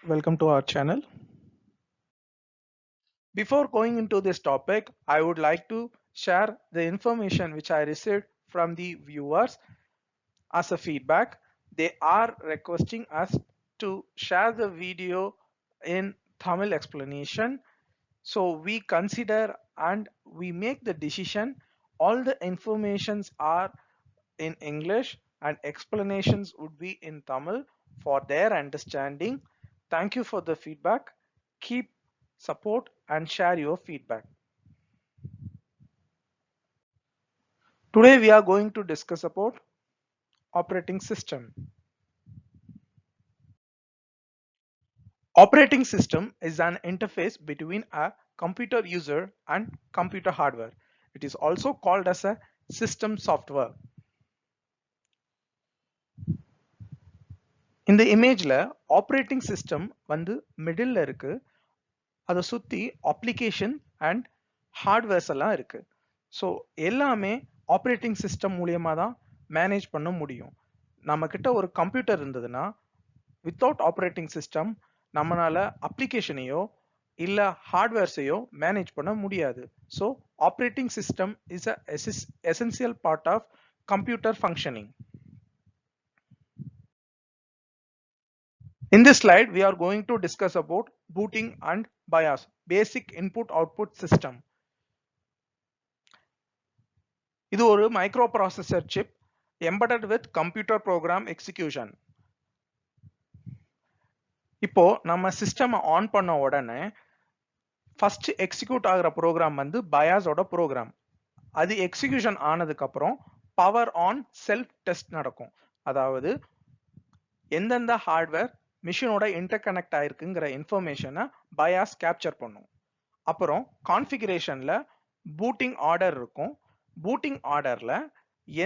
Welcome to our channel. Before going into this topic, I would like to share the information which I received from the viewers as a feedback. They are requesting us to share the video in Tamil explanation. So we consider and we make the decision. All the informations are in English and explanations would be in Tamil for their understanding. Thank you for the feedback. Keep support and share your feedback. Today we are going to discuss about operating system. Operating system is an interface between a computer user and computer hardware. It is also called as a system software. இந்த இமேஜ்ல operating system வந்து மிடில்ல இருக்கு. அதை சுத்தி application and hardwares எல்லாம் இருக்கு. So எல்லாமே operating system மூலியமா தான் மேனேஜ் பண்ண முடியும். நம்ம கிட்ட ஒரு கம்ப்யூட்டர் இருந்ததுன்னா வித்தவுட் ஆப்ரேட்டிங் சிஸ்டம் நம்மளால அப்ளிகேஷனையோ இல்ல ஹார்ட்வேர்ஸையோ மேனேஜ் பண்ண முடியாது. So operating system is a essential part of computer functioning. In this slide, we are going to discuss about booting and BIOS, basic input-output system. இது ஒரு microprocessor chip embedded with computer program execution. இப்போ நம்ம system on பண்ண உடனே first execute ஆகிற program வந்து BIOS ஓட program. அது எக்ஸிக்யூஷன் ஆனதுக்கு அப்புறம் பவர் ஆன் செல்ஃப் டெஸ்ட் நடக்கும். அதாவது எந்தெந்த ஹார்ட்வேர் மிஷினோட இன்டர் கனெக்ட் ஆயிருக்குங்கிற இன்ஃபர்மேஷனை BIOS கேப்சர் பண்ணும். அப்புறம் கான்ஃபிகரேஷன்ல பூட்டிங் ஆர்டர் இருக்கும். பூட்டிங் ஆர்டர்ல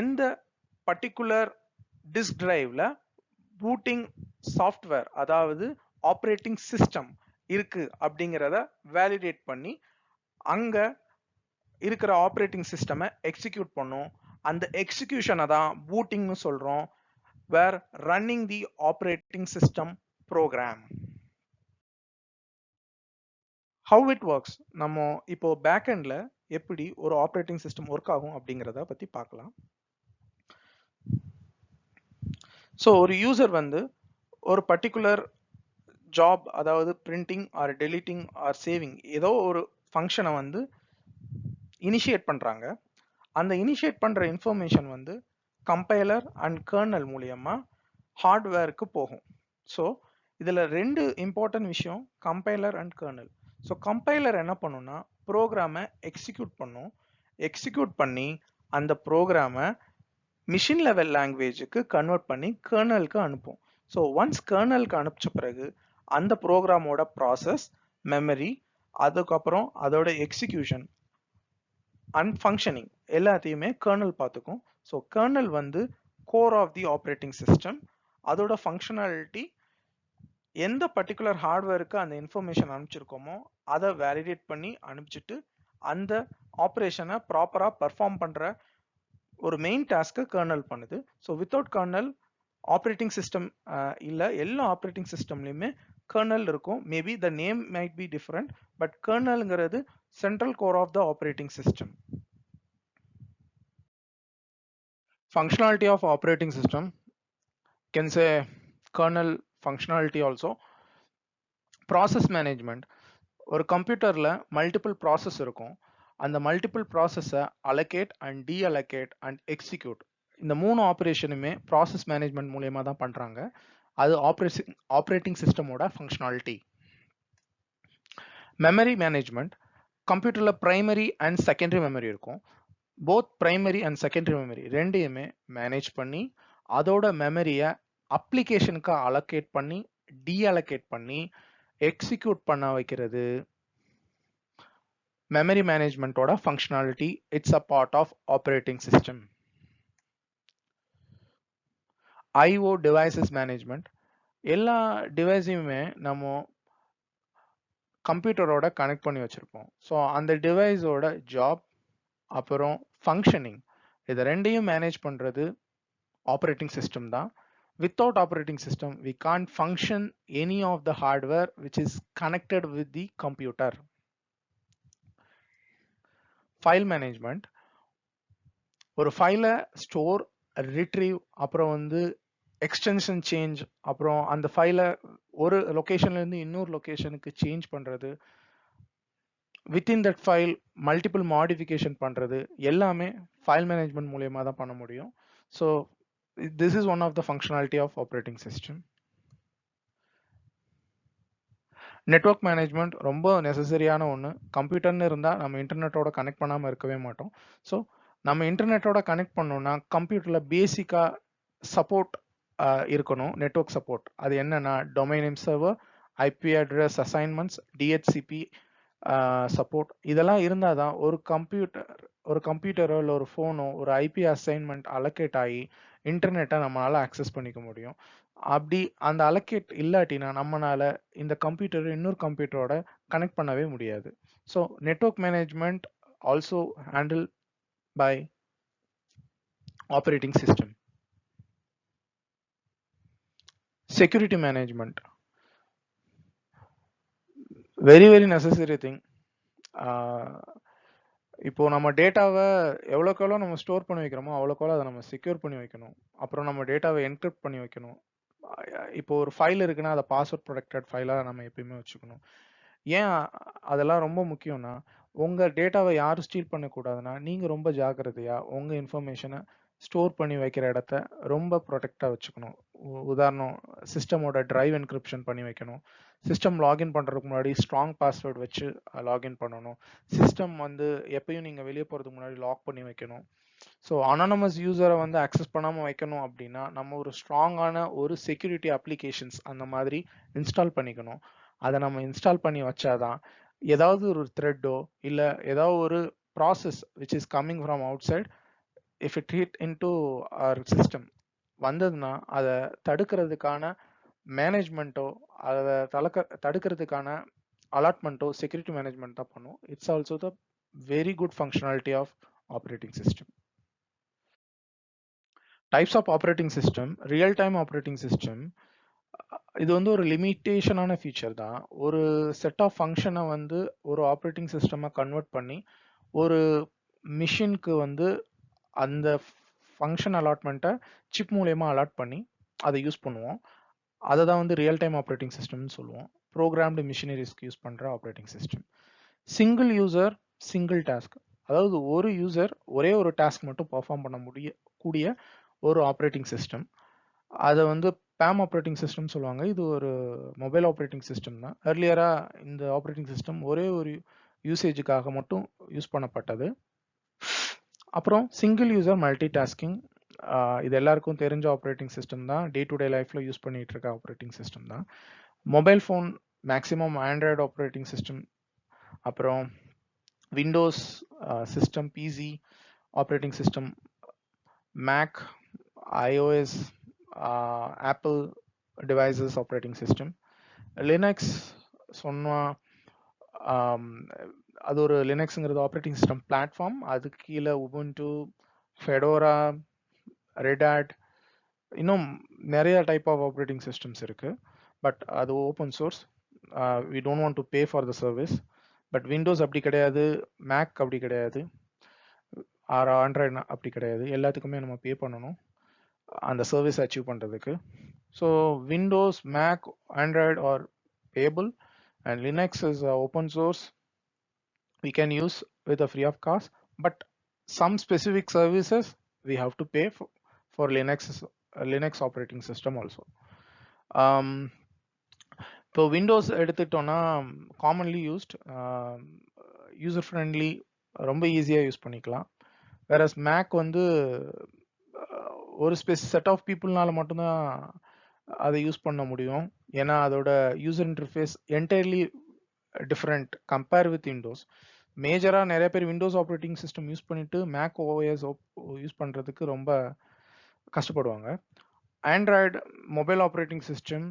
எந்த பர்டிகுலர் டிஸ்க் டிரைவ்ல பூட்டிங் சாஃப்ட்வேர் அதாவது ஆப்ரேட்டிங் சிஸ்டம் இருக்கு அப்படிங்கிறத வேலிடேட் பண்ணி அங்க இருக்கிற ஆப்ரேட்டிங் சிஸ்டமை எக்ஸிக்யூட் பண்ணும். அந்த எக்ஸிக்யூஷனை தான் பூட்டிங்னு சொல்றோம். Where running the operating system program. How it works, நம்ம இப்போ பேக் எண்ட்ல எப்படி ஒரு ஆப்ரேட்டிங் சிஸ்டம் ஒர்க் ஆகும் அப்படிங்கிறத பத்தி பார்க்கலாம். ஸோ ஒரு யூசர் வந்து ஒரு பர்டிகுலர் ஜாப், அதாவது printing or deleting or saving ஏதோ ஒரு ஃபங்க்ஷனை வந்து இனிஷியேட் பண்றாங்க. அந்த இனிஷியேட் பண்ற இன்ஃபர்மேஷன் வந்து கம்பைலர் அண்ட் கர்னல் மூலியமா ஹார்ட்வேருக்கு போகும். ஸோ இதுல ரெண்டு இம்பார்ட்டன்ட் விஷயம், compiler and kernel. So compiler என்ன பண்ணும்னா ப்ரோக்ராமை எக்ஸிக்யூட் பண்ணும். எக்ஸிக்யூட் பண்ணி அந்த ப்ரோக்ராமை மிஷின் லெவல் லாங்குவேஜுக்கு கன்வெர்ட் பண்ணி கர்னலுக்கு அனுப்பும். ஸோ ஒன்ஸ் கர்னலுக்கு அனுப்பிச்ச பிறகு அந்த ப்ரோக்ராமோட ப்ராசஸ், மெமரி, அதுக்கப்புறம் அதோட எக்ஸிக்யூஷன் அண்ட் ஃபங்க்ஷனிங் எல்லாத்தையுமே கர்னல் பார்த்துக்கும். ஸோ கர்னல் வந்து core of the operating system. அதோட ஃபங்க்ஷனாலிட்டி எந்த பர்டிகுலர் ஹார்ட்வேருக்கு அந்த இன்ஃபர்மேஷன் அனுப்பிச்சிருக்கோமோ அதை வேலிடேட் பண்ணி அனுப்பிச்சிட்டு அந்த ஆப்ரேஷனை ப்ராப்பரா பெர்ஃபார்ம் பண்ற ஒரு மெயின் டாஸ்க்கு கர்னல் பண்ணுது. So without kernel operating system இல்ல, எல்லா ஆப்ரேட்டிங் சிஸ்டம்லயுமே கர்னல் இருக்கும். Maybe the name might be different, but கர்னல்ங்கிறது central core of the operating system. Functionality of operating system can say kernel functionality also. Process management, ஒரு கம்ப்யூட்டர்ல multiple process இருக்கும். அந்த multiple ப்ராசஸை அலோகேட் அண்ட் டீஅலோகேட் அண்ட் எக்ஸிக்யூட், இந்த மூணு ஆப்ரேஷனுமே process management மூலயமா தான் பண்றாங்க. அது ஆப்ரேட்டிங் சிஸ்டமோட ஃபங்க்ஷனாலிட்டி. மெமரி மேனேஜ்மெண்ட், கம்ப்யூட்டர்ல பிரைமரி அண்ட் செகண்டரி மெமரி இருக்கும். Both primary and secondary memory ரெண்டையுமே மேனேஜ் பண்ணி அதோட மெமரியை அப்ளிகேஷனுக்கு அலோகேட் பண்ணி டீஅலோகேட் பண்ணி எக்ஸிக்யூட் பண்ண வைக்கிறது மெமரி மேனேஜ்மெண்டோட functionality. It's a part of operating system. IO devices management, எல்லா டிவைஸையுமே நம்ம கம்ப்யூட்டரோட கனெக்ட் பண்ணி வச்சிருப்போம். ஸோ அந்த டிவைஸோட ஜாப் அப்புறம் ஃபங்க்ஷனிங் இது ரெண்டையும் மேனேஜ் பண்றது ஆப்ரேட்டிங் சிஸ்டம் தான். Without operating system, we can't function any of the hardware which is connected with the computer. File management, ஒரு ஃபைலை ஸ்டோர், ரிட்ரீவ், அப்புறம் வந்து எக்ஸ்டென்ஷன் சேஞ்ச், அப்புறம் அந்த ஃபைலை ஒரு லொகேஷன்ல இருந்து இன்னொரு லொகேஷனுக்கு சேஞ்ச் பண்றது, within that file multiple modification பண்றது எல்லாமே ஃபைல் மேனேஜ்மெண்ட் மூலியமா தான் பண்ண முடியும். So this is one of the functionality of operating system. Network management ரொம்ப நெசசரியான ஒன்று. கம்ப்யூட்டர்னு இருந்தால் நம்ம இன்டர்நெட்டோட கனெக்ட் பண்ணாமல் இருக்கவே மாட்டோம். ஸோ நம்ம இன்டர்நெட்டோட கனெக்ட் பண்ணோம்னா கம்ப்யூட்டரில் பேசிக்காக சப்போர்ட் இருக்கணும், நெட்வொர்க் சப்போர்ட். அது என்னன்னா domain name server, IP address assignments, DHCP support, இதெல்லாம் இருந்தால் தான் ஒரு கம்ப்யூட்டரோ இல்லை ஒரு ஃபோனோ ஒரு ஐபி அசைன்மெண்ட் அலோகேட் ஆகி இன்டர்நெட்டை நம்மளால ஆக்சஸ் பண்ணிக்க முடியும். அப்படி அந்த அலோகேட் இல்லாட்டினா நம்மளால இந்த கம்ப்யூட்டர் இன்னொரு கம்ப்யூட்டரோட கனெக்ட் பண்ணவே முடியாது. So network management also handle by operating system. Security management very very necessary thing. இப்போ நம்ம டேட்டாவை எவ்வளோக்கு எவ்வளோ நம்ம ஸ்டோர் பண்ணி வைக்கிறோமோ அவ்வளோக்கு அதை நம்ம செக்யூர் பண்ணி வைக்கணும். அப்புறம் நம்ம டேட்டாவை என்கிரிப்ட் பண்ணி வைக்கணும். இப்போ ஒரு ஃபைல் இருக்குன்னா அதை பாஸ்வேர்ட் ப்ரொடெக்டட் ஃபைலாக நம்ம எப்பயுமே வச்சுக்கணும். ஏன் அதெல்லாம் ரொம்ப முக்கியம்னா, உங்கள் டேட்டாவை யாரும் ஸ்டீல் பண்ணக்கூடாதுன்னா நீங்கள் ரொம்ப ஜாக்கிரதையாக உங்கள் இன்ஃபர்மேஷனை ஸ்டோர் பண்ணி வைக்கிற இடத்த ரொம்ப ப்ரொடெக்டாக வச்சுக்கணும். உதாரணம், சிஸ்டமோட டிரைவ் என்கிரிப்ஷன் பண்ணி வைக்கணும். சிஸ்டம் லாகின் பண்ணுறதுக்கு முன்னாடி ஸ்ட்ராங் பாஸ்வேர்டு வச்சு லாகின் பண்ணணும். சிஸ்டம் வந்து எப்பயும் நீங்கள் வெளியே போகிறதுக்கு முன்னாடி லாக் பண்ணி வைக்கணும். ஸோ அனானமஸ் யூசரை வந்து அக்சஸ் பண்ணாமல் வைக்கணும் அப்படின்னா நம்ம ஒரு ஸ்ட்ராங்கான ஒரு செக்யூரிட்டி அப்ளிகேஷன்ஸ் அந்த மாதிரி இன்ஸ்டால் பண்ணிக்கணும். அதை நம்ம இன்ஸ்டால் பண்ணி வச்சாதான் ஏதாவது ஒரு த்ரெட்டோ இல்லை ஏதாவது ஒரு process which is coming from outside, if it hit into our system வந்ததுன்னா அதை தடுக்கிறதுக்கான மேனேஜ்மெண்ட்டோ அதை தடுக்கிறதுக்கான அலாட்மெண்ட்டோ செக்யூரிட்டி மேனேஜ்மெண்ட் தான் பண்ணும். It's also the very good functionality of operating system. Types of operating system, real time operating system. இது வந்து ஒரு லிமிட்டேஷனான feature தான். ஒரு செட் ஆஃப் ஃபங்க்ஷனை வந்து ஒரு ஆப்ரேட்டிங் சிஸ்டமாக கன்வெர்ட் பண்ணி ஒரு மிஷினுக்கு வந்து அந்த ஃபங்க்ஷன் அலாட்மெண்ட்டை சிப் மூலயமா அலாட் பண்ணி அதை யூஸ் பண்ணுவோம். அதை தான் வந்து ரியல் டைம் ஆப்ரேட்டிங் சிஸ்டம்னு சொல்லுவோம். ப்ரோக்ராம்டு மிஷினரிஸ்க்கு யூஸ் பண்ணுற operating system. Single user single task, அதாவது ஒரு யூசர் ஒரே ஒரு டாஸ்க் மட்டும் பர்ஃபார்ம் பண்ண கூடிய ஒரு ஆப்ரேட்டிங் சிஸ்டம். அதை வந்து PAM ஆப்ரேட்டிங் சிஸ்டம் சொல்லுவாங்க. இது ஒரு மொபைல் ஆப்ரேட்டிங் சிஸ்டம் தான். ஏர்லியராக இந்த ஆப்ரேட்டிங் சிஸ்டம் ஒரே ஒரு யூசேஜுக்காக மட்டும் யூஸ் பண்ணப்பட்டது. அப்புறம் சிங்கிள் யூசர் மல்டி டாஸ்கிங், இது எல்லாருக்கும் தெரிஞ்ச ஆப்ரேட்டிங் சிஸ்டம் தான். டே டு டே லைஃப்ல யூஸ் பண்ணிட்டு இருக்க ஆப்ரேட்டிங் சிஸ்டம் தான். Mobile phone maximum Android operating system, அப்புறம் Windows system, PC operating system, Mac, iOS, Apple devices operating system. Linux சொன்னா அது ஒரு லினக்ஸுங்கிறது ஆப்ரேட்டிங் சிஸ்டம் பிளாட்ஃபார்ம். அதுக்கு கீழே உபுண்டு, ஃபெடோரா, ரெடாட், இன்னும் நிறைய டைப் ஆஃப் ஆப்ரேட்டிங் சிஸ்டம்ஸ் இருக்கு. பட் அது open source, we don't want to pay for the service. But Windows அப்படி கிடையாது, மேக் அப்படி கிடையாது, ஆண்ட்ராய்டு அப்படி கிடையாது. எல்லாத்துக்குமே நம்ம பே பண்ணணும் அந்த சர்வீஸ் அச்சீவ் பண்ணுறதுக்கு. So Windows, Mac, Android are payable, and Linux is open source. We can use with a free of cost, but some specific services we have to pay for Linux operating system also. இப்போ Windows எடுத்துட்டோம்னா commonly used, user friendly, ரொம்ப ஈஸியாக use பண்ணிக்கலாம். Whereas make வந்து ஒரு set of பீப்புள்னால மட்டும்தான் அதை use பண்ண முடியும். ஏன்னா அதோட user interface entirely different compare with Windows. மேஜராக நிறைய பேர் விண்டோஸ் ஆப்ரேட்டிங் சிஸ்டம் யூஸ் பண்ணிட்டு மேக் ஓஎஸ் யூஸ் பண்ணுறதுக்கு ரொம்ப கஷ்டப்படுவாங்க. ஆண்ட்ராய்டு மொபைல் ஆப்ரேட்டிங் சிஸ்டம்,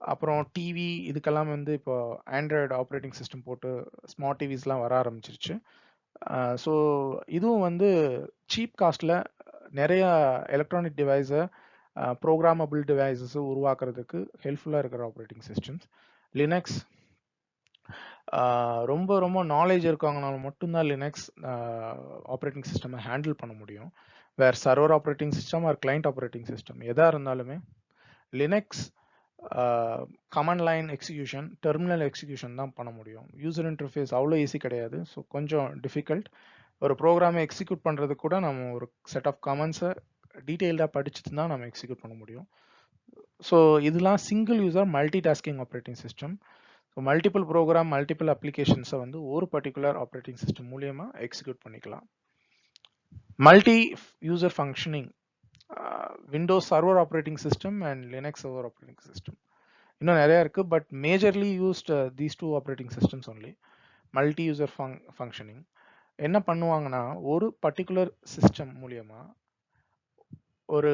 அப்புறம் டிவி, இதுக்கெல்லாம் வந்து இப்போ ஆண்ட்ராய்டு ஆப்ரேட்டிங் சிஸ்டம் போட்டு ஸ்மார்ட் டிவிஸ்லாம் வர ஆரம்பிச்சிருச்சு. ஸோ இதுவும் வந்து சீப் காஸ்டில் நிறைய எலக்ட்ரானிக் டிவைஸை ப்ரோக்ராமபிள் டிவைசஸ் உருவாக்குறதுக்கு ஹெல்ப்ஃபுல்லாக இருக்கிற ஆப்ரேட்டிங் சிஸ்டம்ஸ். லினக்ஸ் ரொம்ப ரொம்ப நாலேஜ் இருக்கவங்கனால மட்டும்தான் லினக்ஸ் ஆப்ரேட்டிங் சிஸ்டமை ஹேண்டில் பண்ண முடியும். வேறு server operating system or client operating system எதாக இருந்தாலுமே Linux command line execution, terminal execution தான் பண்ண முடியும். யூசர் இன்டர்ஃபேஸ் அவ்வளோ ஈஸி கிடையாது. ஸோ கொஞ்சம் டிஃபிகல்ட். ஒரு ப்ரோக்ராமை எக்ஸிக்யூட் பண்ணுறது கூட நம்ம ஒரு செட் ஆஃப் கமெண்ட்ஸை டீட்டெயில்டாக படிச்சுட்டு தான் நம்ம எக்ஸிக்யூட் பண்ண முடியும். ஸோ இதெல்லாம் single user multi tasking operating system. So multiple program multiple அப்ளிகேஷன்ஸை வந்து ஒரு பர்டிகுலர் ஆப்ரேட்டிங் சிஸ்டம் மூலியமாக எக்ஸிக்யூட் பண்ணிக்கலாம். Multi user functioning, Windows server operating system and Linux server operating system. இன்னும் நிறையா இருக்குது, but majorly used these two operating systems only. Multi user functioning என்ன பண்ணுவாங்கன்னா, ஒரு பர்டிகுலர் சிஸ்டம் மூலியமா ஒரு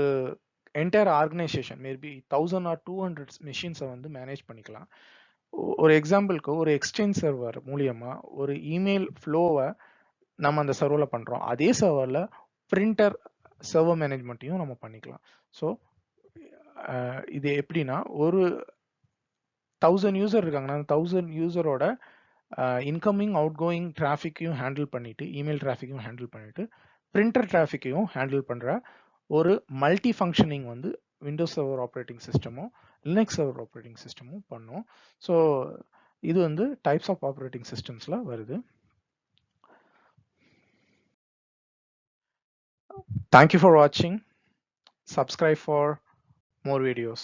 என்டையர் ஆர்கனைசேஷன் மேபி 1000 ஆர் 200 மெஷின்ஸை வந்து மேனேஜ் பண்ணிக்கலாம். ஒரு எக்ஸாம்பிளுக்கு ஒரு எக்ஸ்சேஞ்ச் சர்வர் மூலியமா ஒரு இமெயில் ஃப்ளோவை நம்ம அந்த சர்வரில் பண்ணுறோம். அதே சர்வரில் பிரிண்டர் சர்வர் மேனேஜ்மெண்ட்டையும் நம்ம பண்ணிக்கலாம். ஸோ இது எப்படின்னா, ஒரு 1000 யூசர் இருக்காங்கன்னா, அந்த 1000 யூசரோட இன்கமிங் அவுட் கோயிங் டிராஃபிக்கையும் ஹேண்டில் பண்ணிட்டு, இமெயில் டிராஃபிக்கையும் ஹேண்டில் பண்ணிட்டு, பிரிண்டர் டிராஃபிக்கையும் ஹேண்டில் பண்ணுற ஒரு மல்டி ஃபங்க்ஷனிங் வந்து விண்டோஸ் சர்வர் ஆப்ரேட்டிங் சிஸ்டமும் லினக்ஸ் சர்வர் ஆப்ரேட்டிங் சிஸ்டமும் பண்ணும். ஸோ இது வந்து டைப்ஸ் ஆஃப் ஆப்ரேட்டிங் சிஸ்டம்ஸில் வருது. Thank you for watching. Subscribe for more videos.